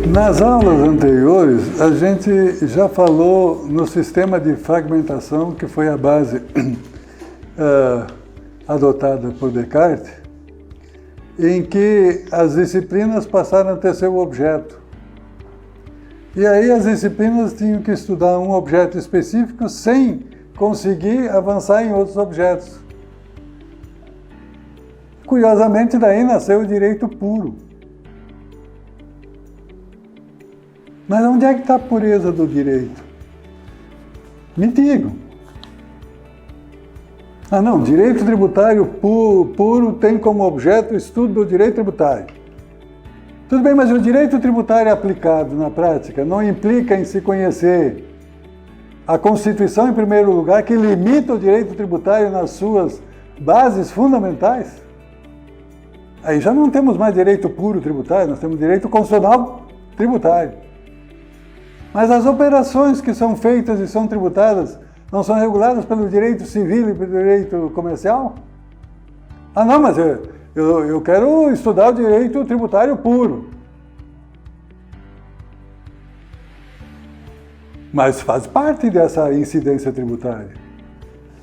Nas aulas anteriores, a gente já falou no sistema de fragmentação, que foi a base adotada por Descartes, em que as disciplinas passaram a ter seu objeto. E aí as disciplinas tinham que estudar um objeto específico sem conseguir avançar em outros objetos. Curiosamente, daí nasceu o direito puro. Mas onde é que está a pureza do direito? Me digam. Ah não, direito tributário puro tem como objeto o estudo do direito tributário. Tudo bem, mas o direito tributário aplicado na prática não implica em se conhecer a Constituição, em primeiro lugar, que limita o direito tributário nas suas bases fundamentais? Aí já não temos mais direito puro tributário, nós temos direito constitucional tributário. Mas as operações que são feitas e são tributadas não são reguladas pelo direito civil e pelo direito comercial? Ah não, mas eu quero estudar o direito tributário puro. Mas faz parte dessa incidência tributária.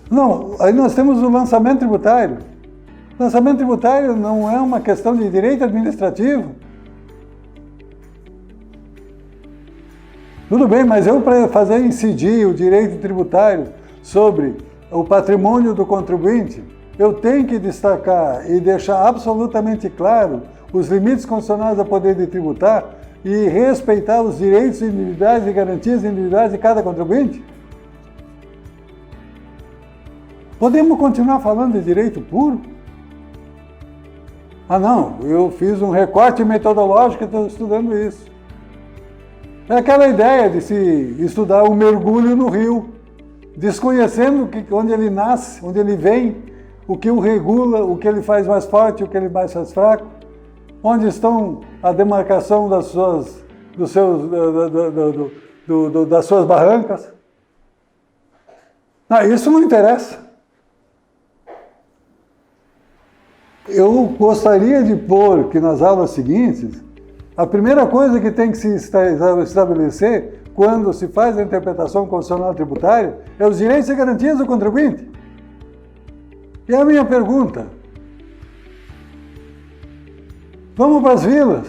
Não, aí nós temos o lançamento tributário. Lançamento tributário não é uma questão de direito administrativo. Tudo bem, mas eu, para fazer incidir o direito tributário sobre o patrimônio do contribuinte, eu tenho que destacar e deixar absolutamente claro os limites constitucionais do poder de tributar e respeitar os direitos individuais e garantias individuais de cada contribuinte? Podemos continuar falando de direito puro? Ah não, eu fiz um recorte metodológico e estou estudando isso. É aquela ideia de se estudar o mergulho no rio, desconhecendo onde ele nasce, onde ele vem, o que o regula, o que ele faz mais forte, o que ele mais faz fraco, onde estão a demarcação das suas barrancas. Não, isso não interessa. Eu gostaria de pôr que nas aulas seguintes, a primeira coisa que tem que se estabelecer quando se faz a interpretação constitucional tributária é os direitos e garantias do contribuinte. E a minha pergunta: vamos para as vilas,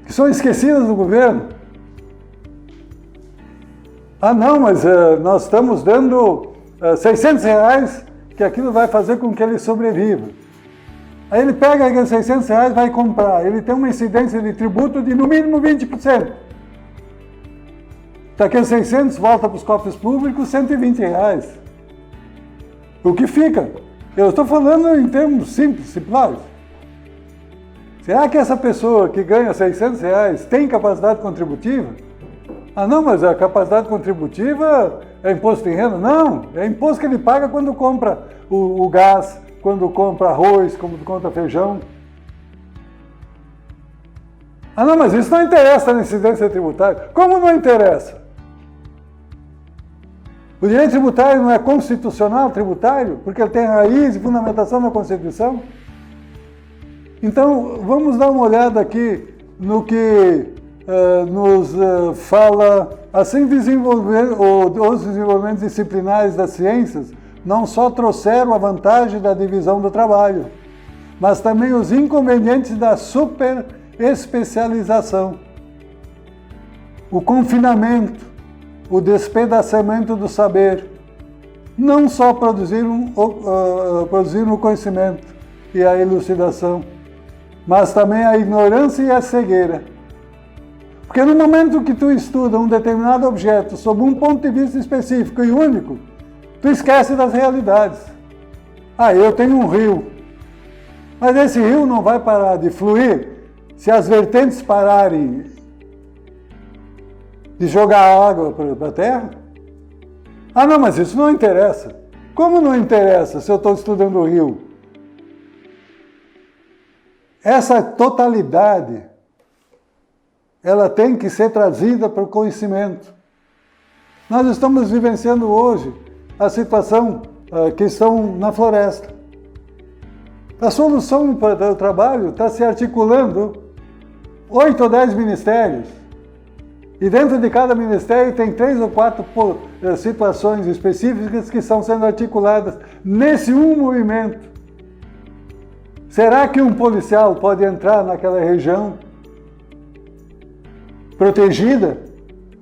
que são esquecidas do governo? Ah não, mas nós estamos dando R$600, que aquilo vai fazer com que ele sobreviva. Aí ele pega aqueles R$600 e vai comprar. Ele tem uma incidência de tributo de no mínimo 20%. Daqueles 600 volta para os cofres públicos R$120. O que fica? Eu estou falando em termos simples, simplórios. Será que essa pessoa que ganha R$600 tem capacidade contributiva? Ah não, mas a capacidade contributiva é imposto em renda? Não, é imposto que ele paga quando compra o gás, quando compra arroz, quando compra feijão. Ah não, mas isso não interessa na incidência tributária. Como não interessa? O direito tributário não é constitucional tributário, porque ele tem raiz e fundamentação na Constituição? Então, vamos dar uma olhada aqui no que nos fala, assim, os desenvolvimentos disciplinares das ciências não só trouxeram a vantagem da divisão do trabalho, mas também os inconvenientes da superespecialização, o confinamento, o despedaçamento do saber, não só produzir o conhecimento e a elucidação, mas também a ignorância e a cegueira. Porque no momento que tu estuda um determinado objeto sob um ponto de vista específico e único, tu esquece das realidades. Ah, eu tenho um rio, mas esse rio não vai parar de fluir se as vertentes pararem de jogar água para a terra? Ah não, mas isso não interessa. Como não interessa se eu estou estudando o rio? Essa totalidade, ela tem que ser trazida para o conhecimento. Nós estamos vivenciando hoje a situação que estão na floresta. A solução para o trabalho está se articulando 8 ou 10 ministérios. E dentro de cada ministério tem 3 ou 4 situações específicas que estão sendo articuladas nesse um movimento. Será que um policial pode entrar naquela região protegida,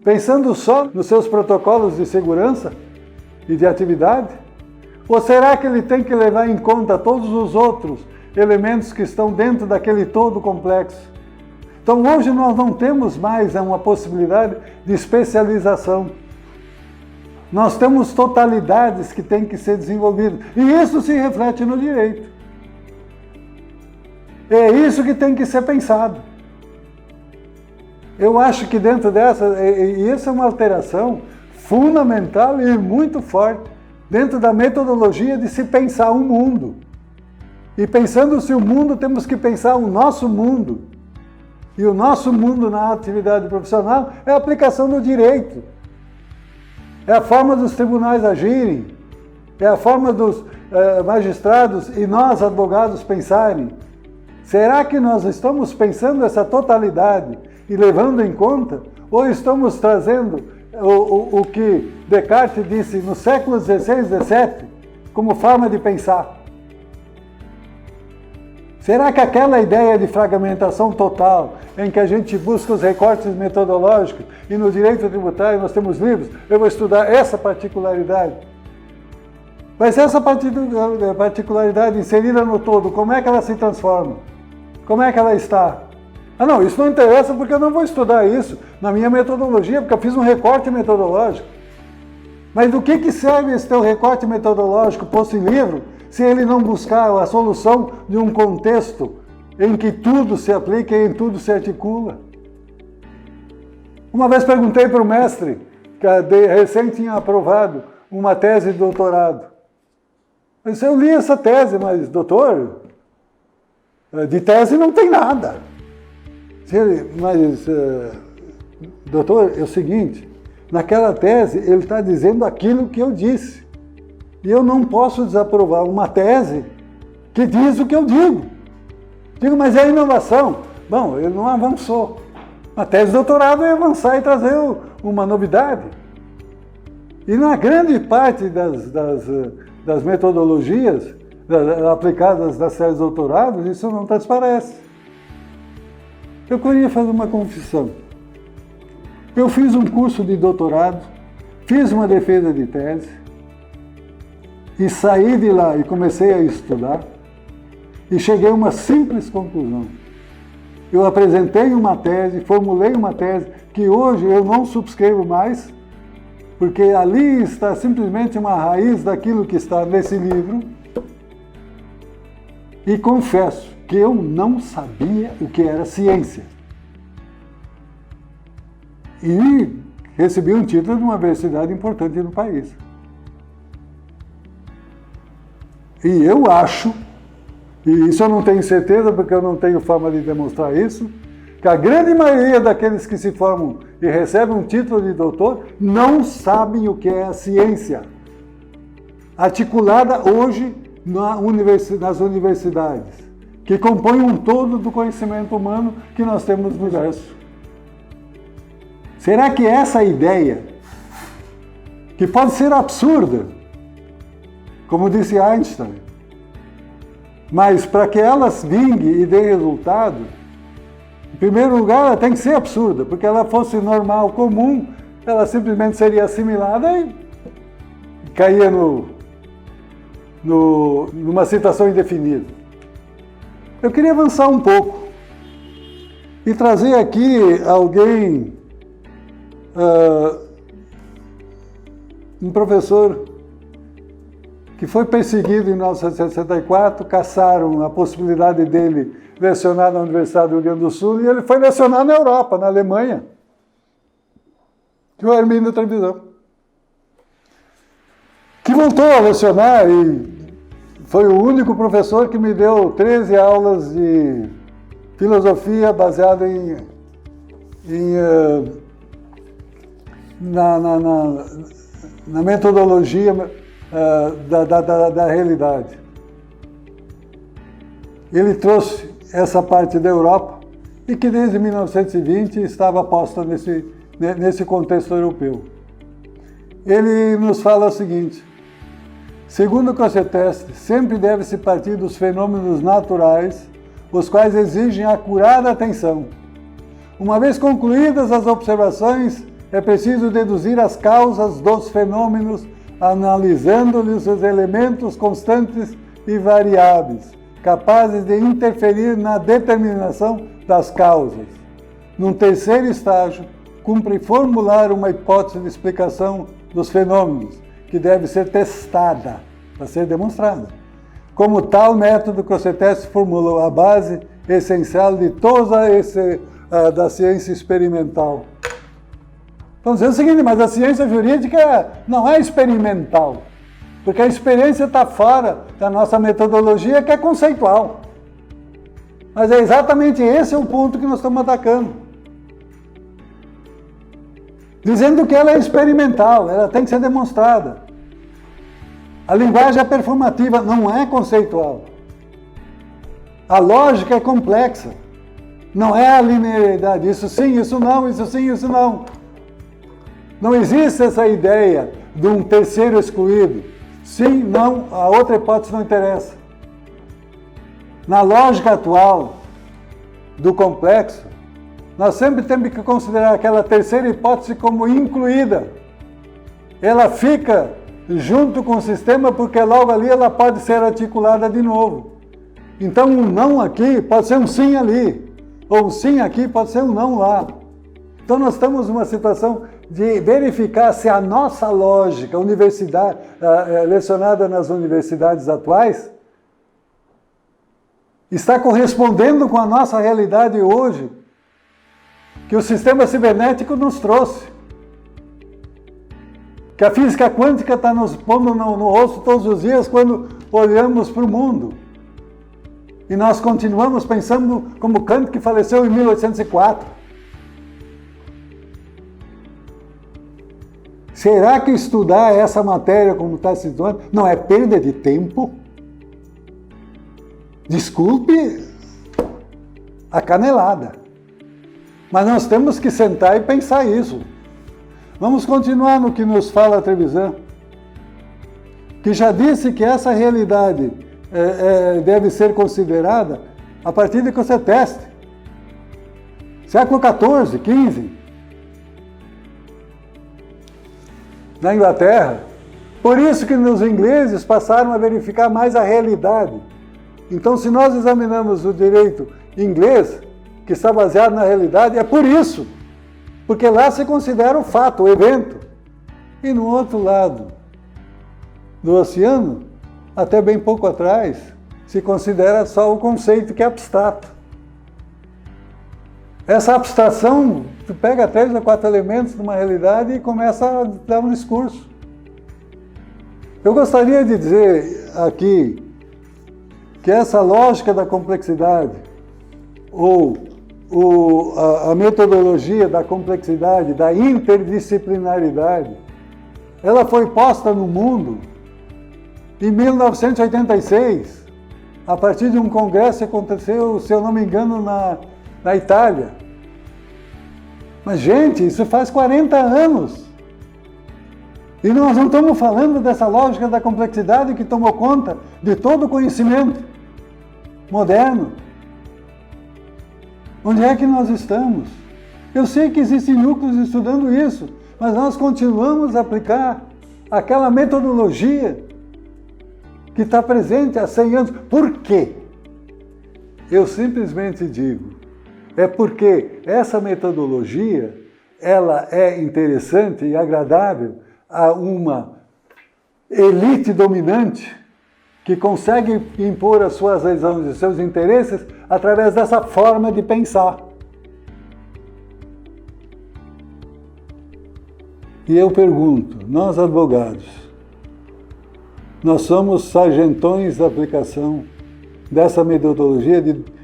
pensando só nos seus protocolos de segurança e de atividade? Ou será que ele tem que levar em conta todos os outros elementos que estão dentro daquele todo complexo? Então hoje nós não temos mais uma possibilidade de especialização. Nós temos totalidades que têm que ser desenvolvidas. E isso se reflete no direito. É isso que tem que ser pensado. Eu acho que dentro dessa, e isso é uma alteração fundamental e muito forte dentro da metodologia de se pensar o mundo. E pensando-se o mundo, temos que pensar o nosso mundo. E o nosso mundo na atividade profissional é a aplicação do direito. É a forma dos tribunais agirem, é a forma dos magistrados e nós, advogados, pensarem. Será que nós estamos pensando essa totalidade e levando em conta? Ou estamos trazendo o que Descartes disse no século XVI e XVII como forma de pensar? Será que aquela ideia de fragmentação total, em que a gente busca os recortes metodológicos e no direito tributário nós temos livros, eu vou estudar essa particularidade? Mas essa particularidade inserida no todo, como é que ela se transforma? Como é que ela está? Ah não, isso não interessa porque eu não vou estudar isso na minha metodologia, porque eu fiz um recorte metodológico. Mas do que serve esse teu recorte metodológico posto em livro, se ele não buscar a solução de um contexto em que tudo se aplica e em tudo se articula? Uma vez perguntei para o mestre, que recém tinha aprovado uma tese de doutorado. Eu disse, eu li essa tese, mas doutor, de tese não tem nada. Mas, doutor, é o seguinte, naquela tese ele está dizendo aquilo que eu disse. E eu não posso desaprovar uma tese que diz o que eu digo. Digo, mas é inovação. Bom, ele não avançou. A tese de doutorado é avançar e trazer uma novidade. E na grande parte das metodologias aplicadas das teses de doutorado, isso não transparece. Eu queria fazer uma confissão. Eu fiz um curso de doutorado, fiz uma defesa de tese, e saí de lá e comecei a estudar e cheguei a uma simples conclusão. Eu apresentei uma tese, formulei uma tese que hoje eu não subscrevo mais, porque ali está simplesmente uma raiz daquilo que está nesse livro. E confesso que eu não sabia o que era ciência. E recebi um título de uma universidade importante no país. E eu acho, e isso eu não tenho certeza porque eu não tenho forma de demonstrar isso, que a grande maioria daqueles que se formam e recebem um título de doutor não sabem o que é a ciência, articulada hoje nas universidades, que compõem um todo do conhecimento humano que nós temos no universo. Será que essa ideia, que pode ser absurda, como disse Einstein, mas para que elas vingue e dê resultado, em primeiro lugar ela tem que ser absurda, porque ela fosse normal, comum, ela simplesmente seria assimilada e caía numa situação indefinida. Eu queria avançar um pouco e trazer aqui alguém, um professor que foi perseguido em 1964, caçaram a possibilidade dele lecionar na Universidade do Rio Grande do Sul e ele foi lecionar na Europa, na Alemanha, que é o Hermínio Trevisan, que voltou a lecionar e foi o único professor que me deu 13 aulas de filosofia baseada na metodologia da realidade. Ele trouxe essa parte da Europa e que desde 1920 estava posta nesse contexto europeu. Ele nos fala o seguinte: segundo Grosseteste, sempre deve-se partir dos fenômenos naturais, os quais exigem acurada atenção. Uma vez concluídas as observações, é preciso deduzir as causas dos fenômenos, analisando-lhes os elementos constantes e variáveis, capazes de interferir na determinação das causas. Num terceiro estágio, cumpre formular uma hipótese de explicação dos fenômenos, que deve ser testada para ser demonstrada. Como tal método, Grosseteste formulou a base essencial de toda da ciência experimental. Então, dizer o seguinte, mas a ciência jurídica não é experimental, porque a experiência está fora da nossa metodologia, que é conceitual. Mas é exatamente esse o ponto que nós estamos atacando. Dizendo que ela é experimental, ela tem que ser demonstrada. A linguagem é performativa, não é conceitual. A lógica é complexa, não é a linearidade. Isso sim, isso não, isso sim, isso não. Não existe essa ideia de um terceiro excluído. Sim, não, a outra hipótese não interessa. Na lógica atual do complexo, nós sempre temos que considerar aquela terceira hipótese como incluída. Ela fica junto com o sistema porque logo ali ela pode ser articulada de novo. Então um não aqui pode ser um sim ali, ou um sim aqui pode ser um não lá. Então nós estamos numa situação de verificar se a nossa lógica lecionada nas universidades atuais está correspondendo com a nossa realidade hoje, que o sistema cibernético nos trouxe. Que a física quântica está nos pondo no rosto todos os dias quando olhamos para o mundo. E nós continuamos pensando como Kant, que faleceu em 1804. Será que estudar essa matéria como está se estudando não é perda de tempo? Desculpe a canelada. Mas nós temos que sentar e pensar isso. Vamos continuar no que nos fala Trevisan, que já disse que essa realidade deve ser considerada a partir de Grosseteste. Século XIV, XV. Na Inglaterra. Por isso que os ingleses passaram a verificar mais a realidade. Então, se nós examinamos o direito inglês, que está baseado na realidade, é por isso. Porque lá se considera o fato, o evento. E no outro lado do oceano, até bem pouco atrás, se considera só o conceito que é abstrato. Essa abstração, tu pega 3 ou 4 elementos de uma realidade e começa a dar um discurso. Eu gostaria de dizer aqui que essa lógica da complexidade, ou a metodologia da complexidade, da interdisciplinaridade, ela foi posta no mundo em 1986, a partir de um congresso que aconteceu, se eu não me engano, na Itália. Mas, gente, isso faz 40 anos. E nós não estamos falando dessa lógica da complexidade que tomou conta de todo o conhecimento moderno. Onde é que nós estamos? Eu sei que existem núcleos estudando isso, mas nós continuamos a aplicar aquela metodologia que está presente há 100 anos. Por quê? Eu simplesmente digo, é porque essa metodologia, ela é interessante e agradável a uma elite dominante que consegue impor as suas razões e seus interesses através dessa forma de pensar. E eu pergunto, nós advogados, nós somos sargentões da aplicação dessa metodologia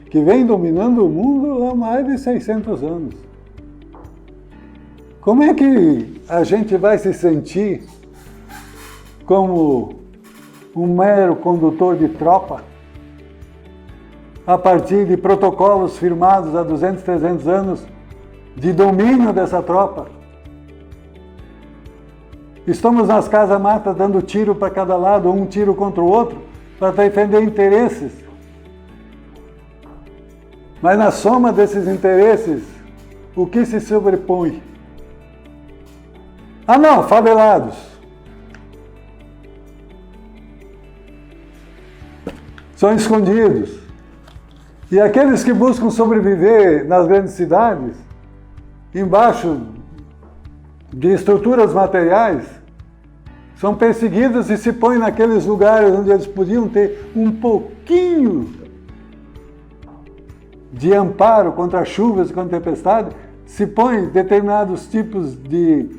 que vem dominando o mundo há mais de 600 anos. Como é que a gente vai se sentir como um mero condutor de tropa a partir de protocolos firmados há 200, 300 anos de domínio dessa tropa. Estamos nas casas-matas dando tiro para cada lado, um tiro contra o outro, para defender interesses. Mas na soma desses interesses, o que se sobrepõe? Ah não, favelados. São escondidos. E aqueles que buscam sobreviver nas grandes cidades, embaixo de estruturas materiais, são perseguidos e se põem naqueles lugares onde eles podiam ter um pouquinho de amparo contra chuvas e contra tempestade, se põem determinados tipos de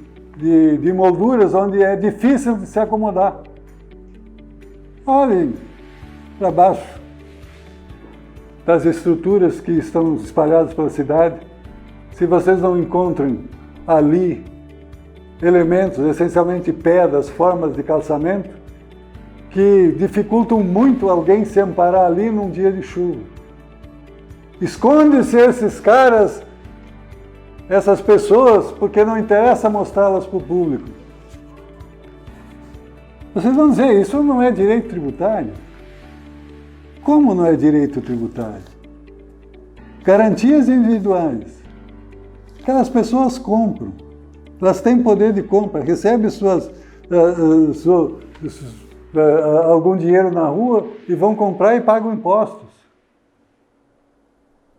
molduras onde é difícil de se acomodar. Olhem para baixo das estruturas que estão espalhadas pela cidade, se vocês não encontram ali elementos, essencialmente pedras, formas de calçamento, que dificultam muito alguém se amparar ali num dia de chuva. Esconde-se esses caras, essas pessoas, porque não interessa mostrá-las para o público. Vocês vão dizer, isso não é direito tributário? Como não é direito tributário? Garantias individuais. Aquelas pessoas compram. Elas têm poder de compra, recebem algum dinheiro na rua e vão comprar e pagam impostos.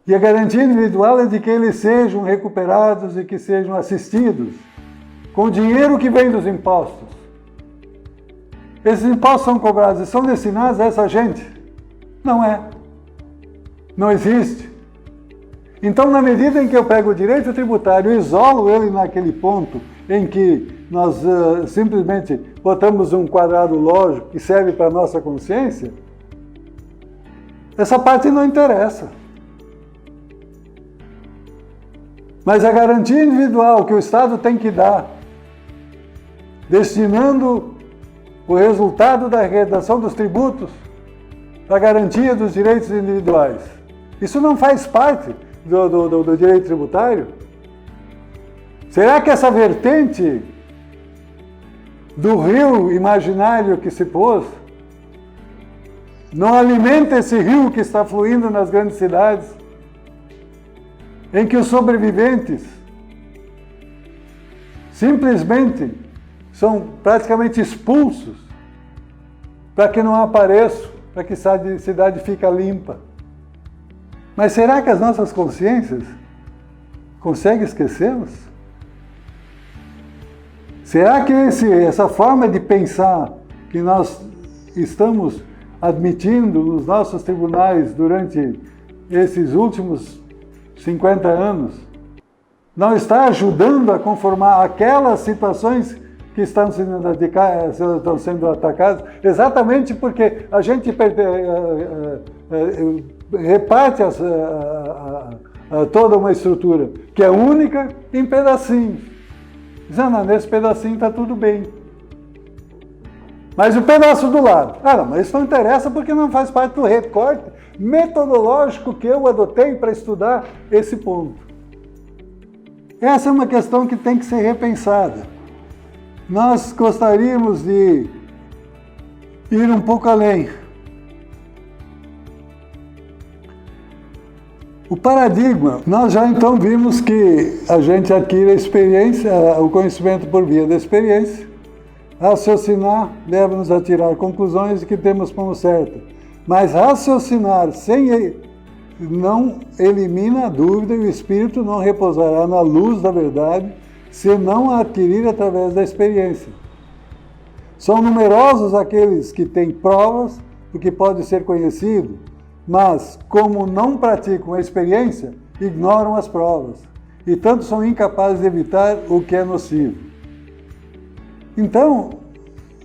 E a garantia individual é de que eles sejam recuperados e que sejam assistidos com o dinheiro que vem dos impostos. Esses impostos são cobrados e são destinados a essa gente? Não é. Não existe. Então, na medida em que eu pego o direito tributário e isolo ele naquele ponto em que nós simplesmente botamos um quadrado lógico que serve para a nossa consciência, essa parte não interessa. Mas a garantia individual que o Estado tem que dar, destinando o resultado da arrecadação dos tributos para a garantia dos direitos individuais, isso não faz parte do direito tributário? Será que essa vertente do rio imaginário que se pôs não alimenta esse rio que está fluindo nas grandes cidades, em que os sobreviventes simplesmente são praticamente expulsos para que não apareçam, para que a cidade fique limpa? Mas será que as nossas consciências conseguem esquecê-las? Será que essa forma de pensar que nós estamos admitindo nos nossos tribunais durante esses últimos 50 anos não está ajudando a conformar aquelas situações que estão sendo atacadas, exatamente porque a gente reparte toda uma estrutura que é única em pedacinhos. Dizendo, nesse pedacinho está tudo bem. Mas o pedaço do lado, não, mas isso não interessa porque não faz parte do recorte metodológico que eu adotei para estudar esse ponto. Essa é uma questão que tem que ser repensada. Nós gostaríamos de ir um pouco além. O paradigma, nós já então vimos que a gente adquire a experiência, o conhecimento por via da experiência. Raciocinar leva-nos a tirar conclusões que temos como certo. Mas raciocinar não elimina a dúvida e o espírito não repousará na luz da verdade se não a adquirir através da experiência. São numerosos aqueles que têm provas do que pode ser conhecido, mas, como não praticam a experiência, ignoram as provas, e tanto são incapazes de evitar o que é nocivo. Então,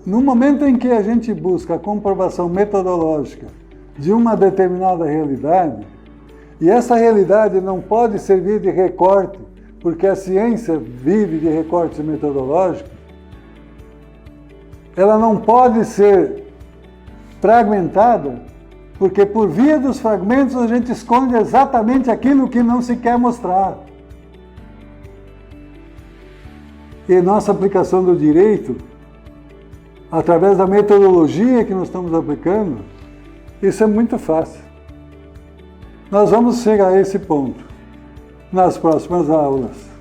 no momento em que a gente busca a comprovação metodológica de uma determinada realidade, e essa realidade não pode servir de recorte, porque a ciência vive de recortes metodológicos, ela não pode ser fragmentada Porque por via dos fragmentos a gente esconde exatamente aquilo que não se quer mostrar. E nossa aplicação do direito, através da metodologia que nós estamos aplicando, isso é muito fácil. Nós vamos chegar a esse ponto nas próximas aulas.